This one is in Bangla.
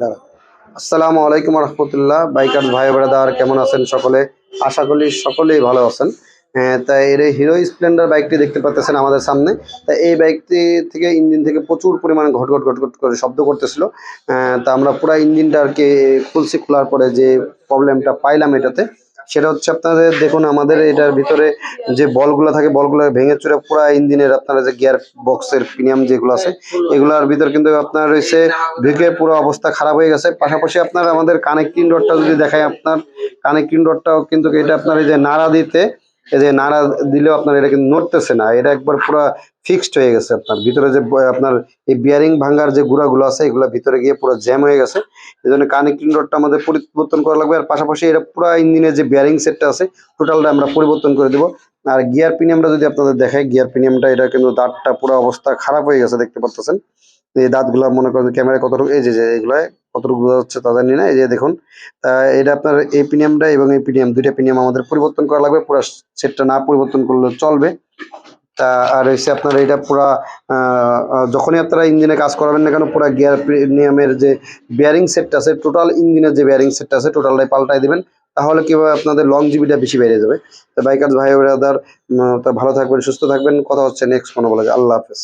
দাঁড়া। আসসালামু আলাইকুম রহমতুল্লাহ। বাইকার ভাই ব্রাদার কেমন আছেন সকলে? আশা করি সকলেই ভালো আছেন। তাই এর হিরো স্প্লেন্ডার বাইকটি দেখতে পাচ্ছেন আমাদের সামনে। তা এই বাইকটি থেকে ইঞ্জিন থেকে প্রচুর পরিমাণে ঘট ঘট ঘট ঘট করে শব্দ করতেছিল। তা আমরা পুরো ইঞ্জিনটা আর কি খুলছি, খোলার পরে যে প্রবলেমটা পাইলাম এটাতে, সেটা হচ্ছে আপনাদের দেখুন আমাদের এটার ভিতরে যে বলগুলো থাকে বলগুলো ভেঙে চুরে পুরো ইঞ্জিনের আপনার যে গিয়ার বক্সের প্রিমিয়াম যেগুলো আছে এগুলোর ভিতর কিন্তু আপনার রয়েছে ঢুকে পুরো অবস্থা খারাপ হয়ে গেছে। পাশাপাশি আপনার আমাদের কানেক্টিং রডটা যদি দেখায়, আপনার কানেক্টিং রডটাও কিন্তু এটা আপনার এই যে নাড়া দিতে, এই যে নাড়া দিলেও আপনার এটা কিন্তু নড়তেছে না, এটা একবার পুরো ফিক্সড হয়ে গেছে। আপনার ভিতরে যে আপনার এই বিয়ারিং ভাঙ্গার যে গুঁড়াগুলো আছে এগুলো ভিতরে গিয়ে পুরো জ্যাম হয়ে গেছে। এই জন্য কানেক্টিং রডটা আমাদের পরিবর্তন করা লাগবে। আর পাশাপাশি এটা পুরো ইঞ্জিনের যে বিয়ারিং সেটটা আছে টোটালটা আমরা পরিবর্তন করে দেবো। আর গিয়ার প্রিমিয়ামটা যদি আপনাদের দেখায়, গিয়ার প্রিমিয়ামটা এটা কিন্তু দাঁতটা পুরো অবস্থা খারাপ হয়ে গেছে, দেখতে পাচ্ছেন। এই দাঁতগুলো মনে করেন ক্যামেরায় কতটুকু, এই যে এগুলো কতটুকু বোঝা যাচ্ছে তা জানি না, এই যে দেখুন। এটা আপনার এই প্রিমিয়ামটা এবং এই প্রিমিয়াম দুইটা প্রিমিয়াম আমাদের পরিবর্তন করা লাগবে, পুরো সেটটা না পরিবর্তন করলে চলবে। তা আর হচ্ছে আপনার এটা পুরা যখনই আপনারা ইঞ্জিনে কাজ করাবেন না কেন, পুরা গিয়ার প্রিমিয়ামের যে বিয়ারিং সেটটা আছে, টোটাল ইঞ্জিনের যে বিয়ারিং সেটটা আছে টোটালটাই পাল্টাই দিবেন। তাহলে কি হবে, আপনাদের লং জিবিটা বেশি বেড়ে যাবে। তো বাইকার ভাই ব্রাদার, তা ভালো থাকবেন, সুস্থ থাকবেন। কথা হচ্ছে নেক্সট কোনো বলা যায়। আল্লাহ হাফেজ।